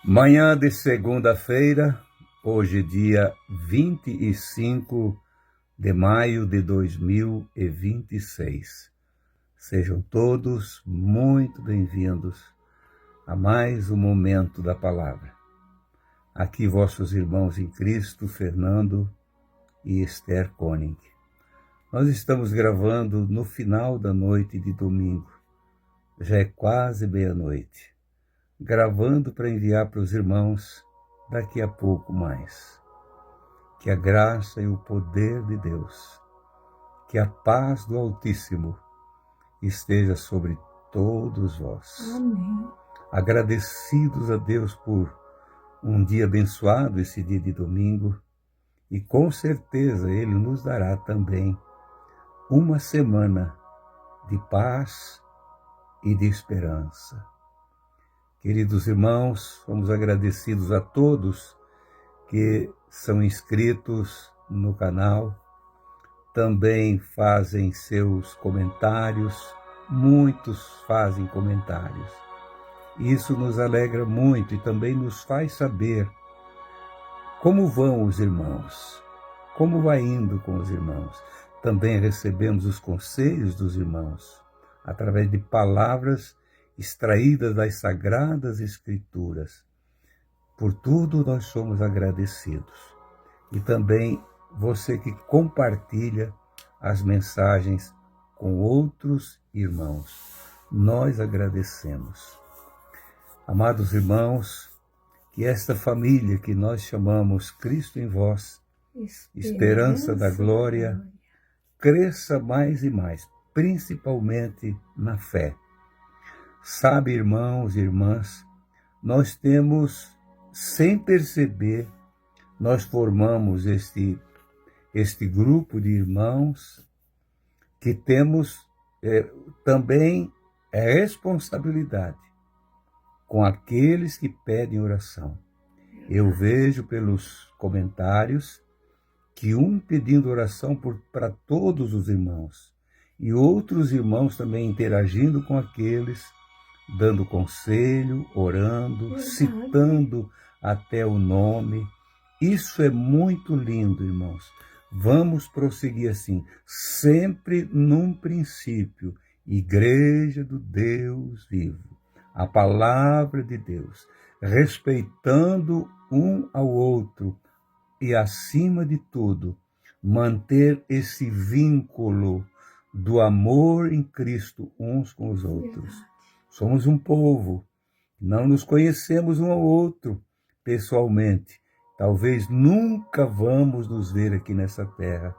Manhã de segunda-feira, hoje dia 25 de maio de 2026. Sejam todos muito bem-vindos a mais um momento da palavra. Aqui vossos irmãos em Cristo, Fernando e Esther Koenig. Nós estamos gravando no final da noite de domingo. Já é quase meia-noite. Gravando para enviar para os irmãos daqui a pouco mais. Que a graça e o poder de Deus, que a paz do Altíssimo esteja sobre todos vós. Amém. Agradecidos a Deus por um dia abençoado, esse dia de domingo, e com certeza Ele nos dará também uma semana de paz e de esperança. Queridos irmãos, somos agradecidos a todos que são inscritos no canal, também fazem seus comentários, muitos fazem comentários. Isso nos alegra muito e também nos faz saber como vão os irmãos, como vai indo com os irmãos. Também recebemos os conselhos dos irmãos, através de palavras extraídas das Sagradas Escrituras. Por tudo nós somos agradecidos. E também você que compartilha as mensagens com outros irmãos. Nós agradecemos. Amados irmãos, que esta família que nós chamamos Cristo em vós, Esperança da Glória, cresça mais e mais, principalmente na fé. Sabe, irmãos e irmãs, nós temos, sem perceber, nós formamos este grupo de irmãos que temos também responsabilidade com aqueles que pedem oração. Eu vejo pelos comentários que um pedindo oração para todos os irmãos e outros irmãos também interagindo com aqueles, dando conselho, orando, citando até o nome. Isso é muito lindo, irmãos. Vamos prosseguir assim, sempre num princípio, Igreja do Deus vivo, a palavra de Deus, respeitando um ao outro e, acima de tudo, manter esse vínculo do amor em Cristo uns com os outros. Somos um povo, não nos conhecemos um ao outro pessoalmente. Talvez nunca vamos nos ver aqui nessa terra,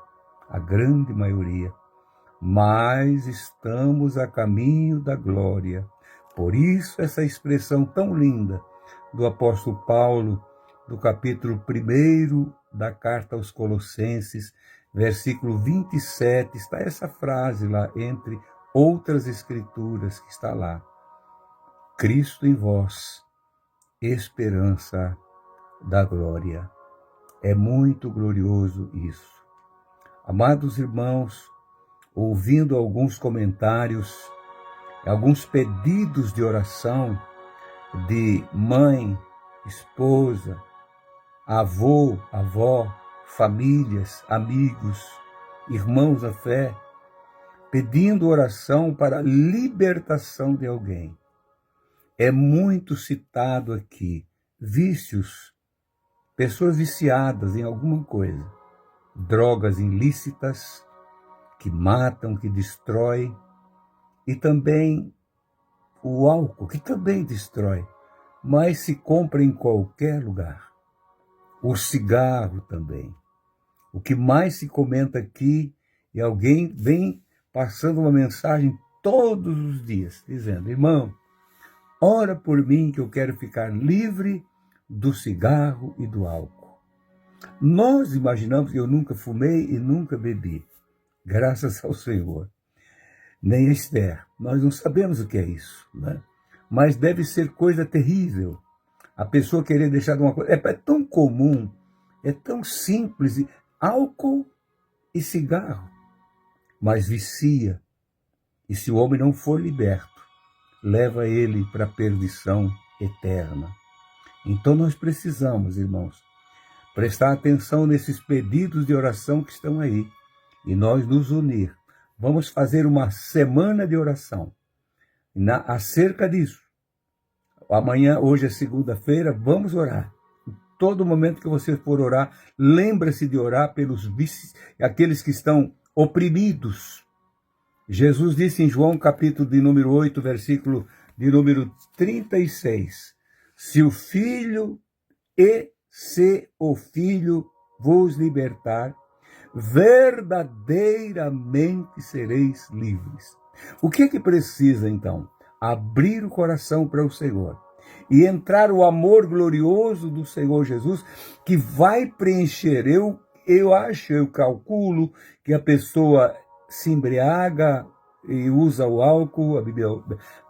a grande maioria, mas estamos a caminho da glória. Por isso essa expressão tão linda do apóstolo Paulo, do capítulo 1 da carta aos Colossenses, versículo 27, está essa frase lá, entre outras escrituras que está lá. Cristo em vós, esperança da glória. É muito glorioso isso. Amados irmãos, ouvindo alguns comentários, alguns pedidos de oração de mãe, esposa, avô, avó, famílias, amigos, irmãos da fé, pedindo oração para a libertação de alguém. É muito citado aqui vícios, pessoas viciadas em alguma coisa, drogas ilícitas que matam, que destroem, e também o álcool, que também destrói, mas se compra em qualquer lugar. O cigarro também. O que mais se comenta aqui, e alguém vem passando uma mensagem todos os dias, dizendo: irmão, ora por mim que eu quero ficar livre do cigarro e do álcool. Nós imaginamos que eu nunca fumei e nunca bebi, graças ao Senhor. Nem Esther, nós não sabemos o que é isso, né? Mas deve ser coisa terrível. A pessoa querer deixar de uma coisa, é tão comum, é tão simples, álcool e cigarro, mas vicia. E se o homem não for liberto, leva ele para a perdição eterna. Então nós precisamos, irmãos, prestar atenção nesses pedidos de oração que estão aí e nós nos unir. Vamos fazer uma semana de oração acerca disso. Amanhã, hoje é segunda-feira, vamos orar. Todo momento que você for orar, lembre-se de orar pelos aqueles que estão oprimidos. Jesus disse em João capítulo de número 8, versículo de número 36, se o Filho vos libertar, verdadeiramente sereis livres. O que é que precisa então? Abrir o coração para o Senhor e entrar o amor glorioso do Senhor Jesus, que vai preencher. Eu calculo que a pessoa se embriaga e usa o álcool, a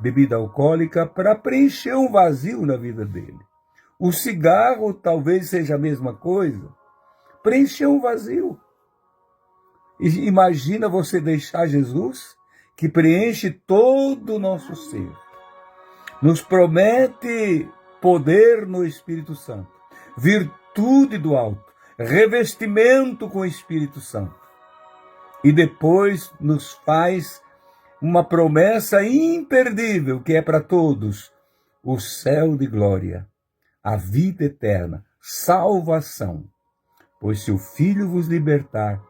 bebida alcoólica, para preencher um vazio na vida dele. O cigarro talvez seja a mesma coisa, preencher um vazio. Imagina você deixar Jesus, que preenche todo o nosso ser. Nos promete poder no Espírito Santo, virtude do alto, revestimento com o Espírito Santo. E depois nos faz uma promessa imperdível, que é para todos: o céu de glória, a vida eterna, salvação. Pois se o Filho vos libertar,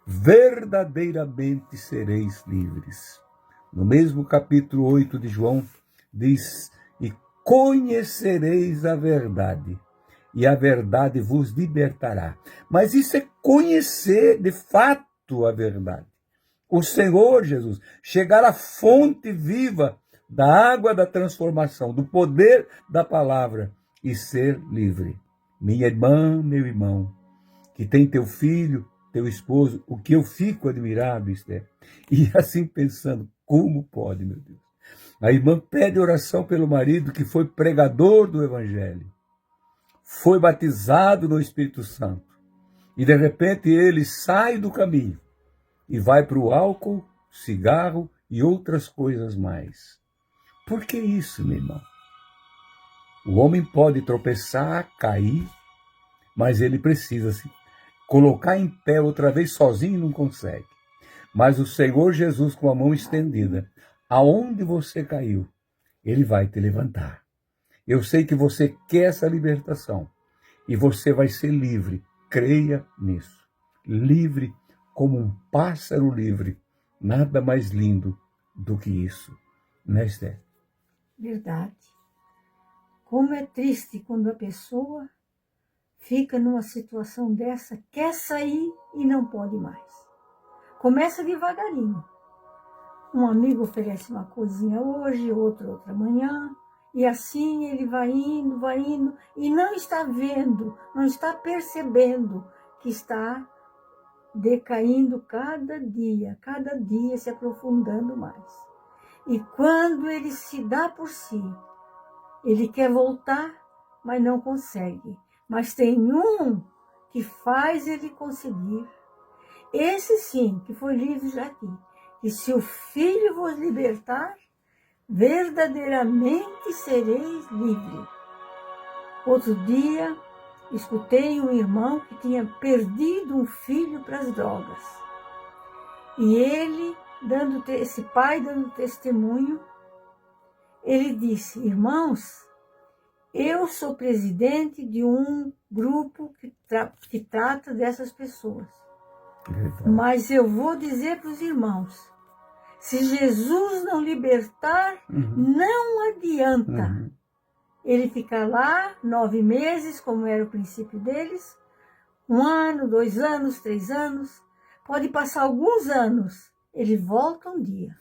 verdadeiramente sereis livres. No mesmo capítulo 8 de João, diz, e conhecereis a verdade, e a verdade vos libertará. Mas isso é conhecer de fato a verdade. O Senhor Jesus, chegar à fonte viva da água da transformação, do poder da palavra e ser livre. Minha irmã, meu irmão, que tem teu filho, teu esposo, o que eu fico admirado, Esther, e assim pensando, como pode, meu Deus? A irmã pede oração pelo marido que foi pregador do Evangelho, foi batizado no Espírito Santo, e de repente ele sai do caminho e vai para o álcool, cigarro e outras coisas mais. Por que isso, meu irmão? O homem pode tropeçar, cair, mas ele precisa se colocar em pé outra vez sozinho não consegue. Mas o Senhor Jesus, com a mão estendida, aonde você caiu, Ele vai te levantar. Eu sei que você quer essa libertação e você vai ser livre. Creia nisso. Livre como um pássaro livre. Nada mais lindo do que isso. Né, Esther? Verdade. Como é triste quando a pessoa fica numa situação dessa, quer sair e não pode mais. Começa devagarinho. Um amigo oferece uma coisinha hoje, outro outra manhã, e assim ele vai indo, e não está vendo, não está percebendo que está decaindo cada dia se aprofundando mais. E quando ele se dá por si, ele quer voltar, mas não consegue. Mas tem um que faz ele conseguir. Esse sim, que foi livre já aqui. E se o Filho vos libertar, verdadeiramente sereis livres. Outro dia, escutei um irmão que tinha perdido um filho para as drogas. E ele, esse pai dando testemunho, ele disse, irmãos, eu sou presidente de um grupo que trata dessas pessoas. Mas eu vou dizer para os irmãos, se Jesus não libertar, não adianta. Ele ficar lá 9 meses, como era o princípio deles, 1 ano, 2 anos, 3 anos, pode passar alguns anos, ele volta um dia.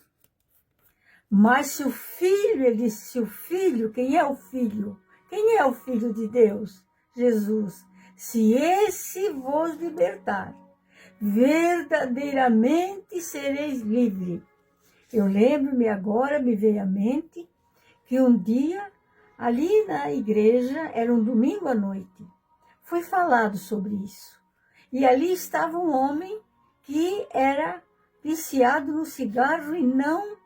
Mas se o filho, ele disse, se o filho, quem é o filho? Quem é o Filho de Deus? Jesus. Se esse vos libertar, verdadeiramente sereis livres. Eu lembro-me agora, me veio à mente, que um dia, ali na igreja, era um domingo à noite, foi falado sobre isso. E ali estava um homem que era viciado no cigarro e não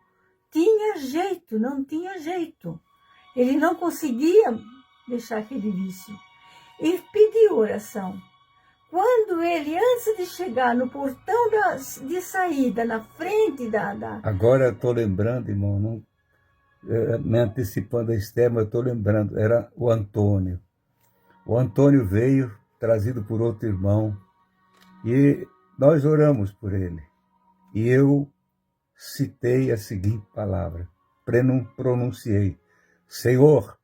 tinha jeito. Ele não conseguia deixar aquele vício. E pediu oração. Quando ele, antes de chegar no portão de saída, na frente Agora eu estou lembrando, irmão, não, me antecipando a Esther, mas eu estou lembrando, era o Antônio. O Antônio veio, trazido por outro irmão, e nós oramos por ele. E eu citei a seguinte palavra, pronunciei: Senhor,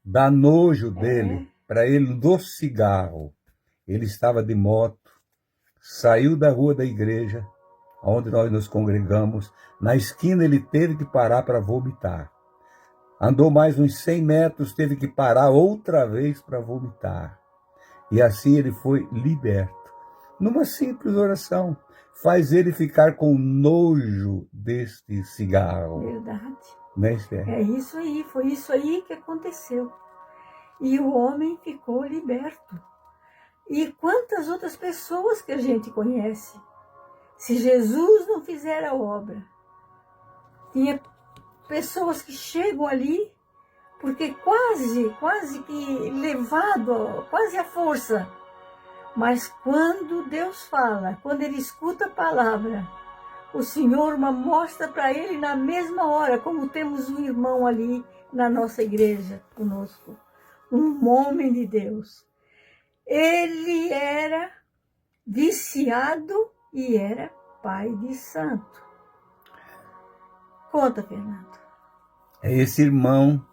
dá nojo dele, para ele do cigarro. Ele estava de moto, saiu da rua da igreja, onde nós nos congregamos. Na esquina ele teve que parar para vomitar. Andou mais uns 100 metros, teve que parar outra vez para vomitar. E assim ele foi liberto. Numa simples oração, faz ele ficar com nojo deste cigarro. Verdade. Né, Esther? É isso aí, foi isso aí que aconteceu. E o homem ficou liberto. E quantas outras pessoas que a gente conhece? Se Jesus não fizer a obra, tinha pessoas que chegam ali, porque quase que levado, quase à força. Mas quando Deus fala, quando ele escuta a palavra, o Senhor mostra para ele na mesma hora, como temos um irmão ali na nossa igreja conosco, um homem de Deus. Ele era viciado e era pai de santo. Conta, Fernando. Esse irmão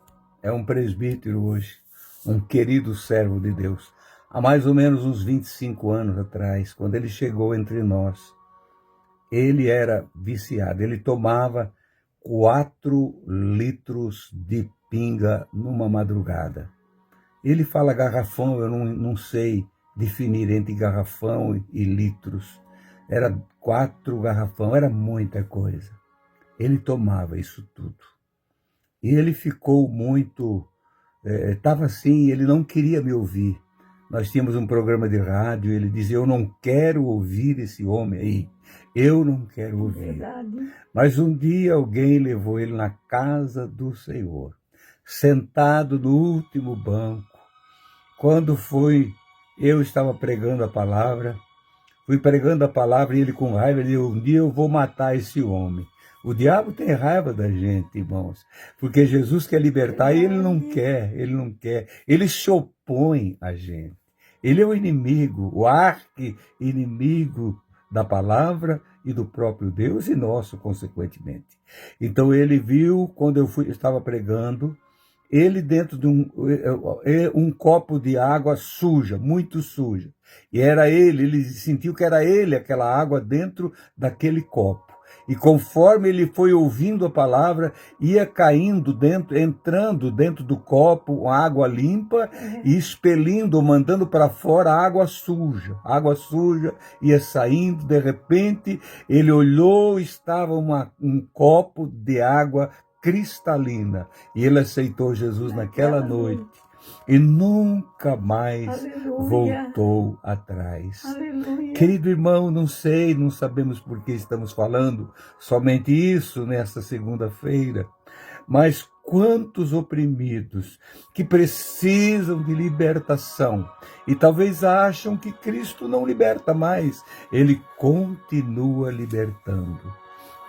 é um presbítero hoje, um querido servo de Deus. Há mais ou menos uns 25 anos atrás, quando ele chegou entre nós, ele era viciado. Ele tomava 4 litros de pinga numa madrugada. Ele fala garrafão, eu não sei definir entre garrafão e litros. Era 4 garrafão, era muita coisa. Ele tomava isso tudo. E ele ficou muito... Estava assim, ele não queria me ouvir. Nós tínhamos um programa de rádio, ele dizia: eu não quero ouvir esse homem aí. Eu não quero ouvir. Verdade. Mas um dia alguém levou ele na casa do Senhor, sentado no último banco. Quando eu estava pregando a palavra, fui pregando a palavra e ele com raiva, ele disse: um dia eu vou matar esse homem. O diabo tem raiva da gente, irmãos, porque Jesus quer libertar e ele não quer. Ele se opõe a gente. Ele é o inimigo, o arqui-inimigo da palavra e do próprio Deus e nosso, consequentemente. Então ele viu, quando eu estava pregando, ele dentro de um copo de água suja, muito suja. E era ele sentiu que era ele aquela água dentro daquele copo. E conforme ele foi ouvindo a palavra, ia caindo entrando dentro do copo água limpa e expelindo, mandando para fora água suja. Água suja ia saindo, de repente ele olhou, estava um copo de água cristalina. E ele aceitou Jesus naquela noite. E nunca mais voltou atrás. Aleluia. Querido irmão, não sabemos por que estamos falando somente isso nesta segunda-feira, mas quantos oprimidos que precisam de libertação e talvez acham que Cristo não liberta mais, ele continua libertando.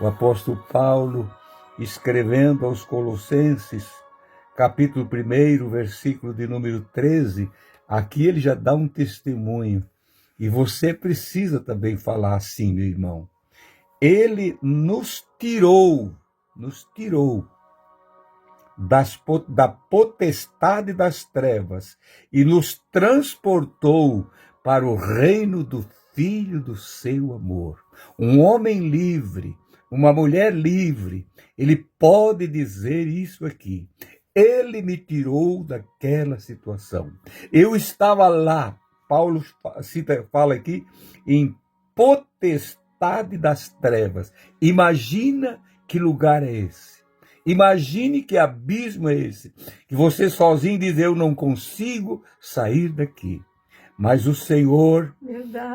O apóstolo Paulo, escrevendo aos Colossenses, capítulo 1, versículo de número 13, aqui ele já dá um testemunho. E você precisa também falar assim, meu irmão. Ele nos tirou da potestade das trevas e nos transportou para o reino do Filho do seu amor. Um homem livre, uma mulher livre, ele pode dizer isso aqui. Ele me tirou daquela situação. Eu estava lá, Paulo fala aqui, em potestade das trevas. Imagina que lugar é esse. Imagine que abismo é esse. Que você sozinho diz: eu não consigo sair daqui. Mas o Senhor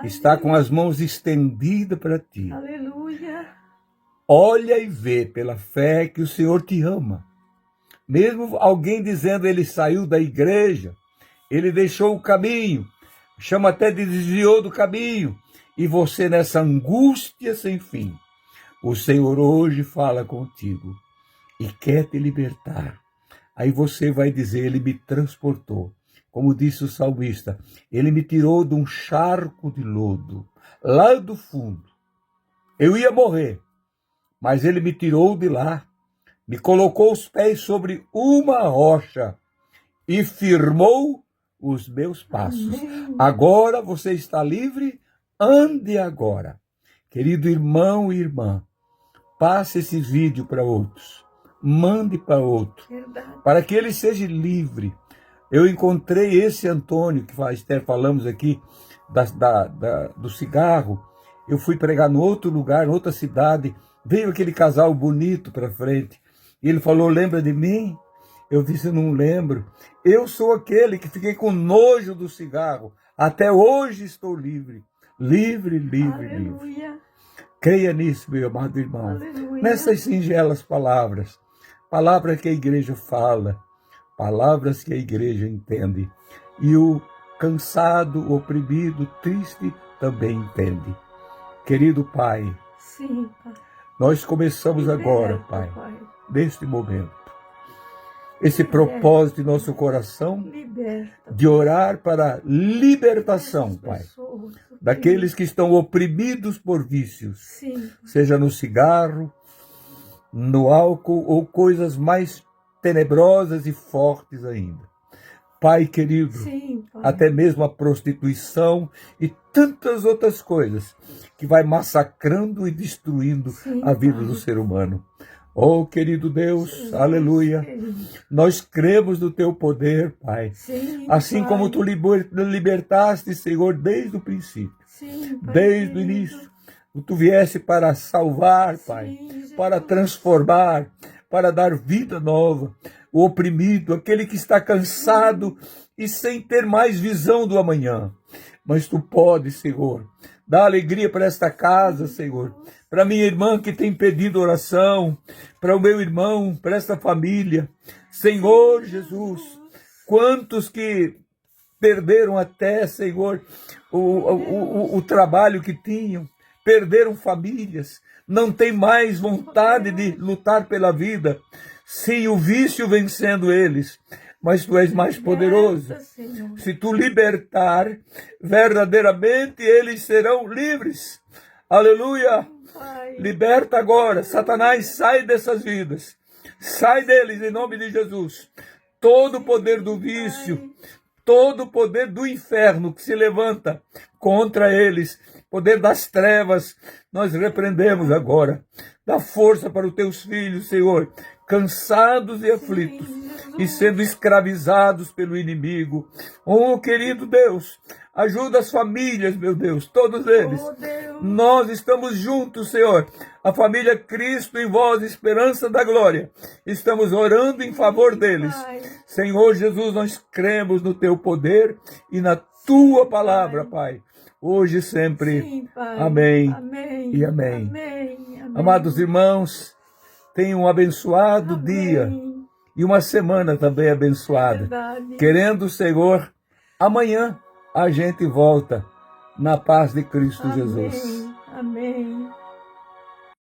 está com as mãos estendidas para ti. Aleluia. Olha e vê pela fé que o Senhor te ama. Mesmo alguém dizendo ele saiu da igreja, ele deixou o caminho, chama até de desviou do caminho, e você nessa angústia sem fim, o Senhor hoje fala contigo e quer te libertar. Aí você vai dizer, ele me transportou. Como disse o salmista, ele me tirou de um charco de lodo, lá do fundo. Eu ia morrer, mas ele me tirou de lá, me colocou os pés sobre uma rocha e firmou os meus passos. Amém. Agora você está livre, ande agora. Querido irmão e irmã, passe esse vídeo para outros, mande para outro, Verdade. para que ele seja livre. Eu encontrei esse Antônio, que Esther falamos aqui, do cigarro. Eu fui pregar em outro lugar, em outra cidade, veio aquele casal bonito para frente, e ele falou, lembra de mim? Eu disse, não lembro. Eu sou aquele que fiquei com nojo do cigarro. Até hoje estou livre. Livre, livre, livre. Aleluia. Creia nisso, meu amado irmão. Aleluia. Nessas singelas palavras. Palavras que a igreja fala. Palavras que a igreja entende. E o cansado, oprimido, triste também entende. Querido Pai, Sim, Pai. nós começamos agora, Liberta, Pai, neste momento, esse propósito em nosso coração Liberta. de orar para libertação, Essas Pai, pessoas, daqueles que estão oprimidos por vícios, Sim. seja no cigarro, no álcool ou coisas mais tenebrosas e fortes ainda. Pai querido, Sim, Pai. até mesmo a prostituição e tantas outras coisas que vai massacrando e destruindo Sim, a vida Pai. do ser humano. Oh, querido Deus, Jesus, aleluia, querido. nós cremos no teu poder, Pai. Sim, Assim Pai. como tu libertaste, Senhor, desde o princípio, Sim, Pai desde o querido. início. Tu viesse para salvar, Pai, Sim, Jesus. para transformar, para dar vida nova. O oprimido, aquele que está cansado e sem ter mais visão do amanhã. Mas tu podes, Senhor, dar alegria para esta casa, Senhor, para minha irmã que tem pedido oração, para o meu irmão, para esta família. Senhor Jesus, quantos que perderam até, Senhor, o trabalho que tinham, perderam famílias, não tem mais vontade de lutar pela vida, sim, o vício vencendo eles. Mas tu és mais poderoso. Liberta, Senhor. Se tu libertar, verdadeiramente eles serão livres. Aleluia! Pai. Liberta agora. Satanás, sai dessas vidas. Sai deles em nome de Jesus. Todo o poder do vício, todo o poder do inferno que se levanta contra eles, poder das trevas, nós repreendemos agora. Dá força para os teus filhos, Senhor, cansados e aflitos, e sendo escravizados pelo inimigo. Oh, querido Deus, ajuda as famílias, meu Deus, todos eles. Oh, Deus. Nós estamos juntos, Senhor, a família Cristo em vós, esperança da glória. Estamos orando em favor deles. Pai. Senhor Jesus, nós cremos no teu poder e na tua palavra, Pai. Hoje e sempre. Sim, Pai. Amém Amém. e amém. Amém. Amém. Amados irmãos, tenham um abençoado dia Amém. e uma semana também abençoada. Verdade. Querendo o Senhor, amanhã a gente volta na paz de Cristo Amém. Jesus.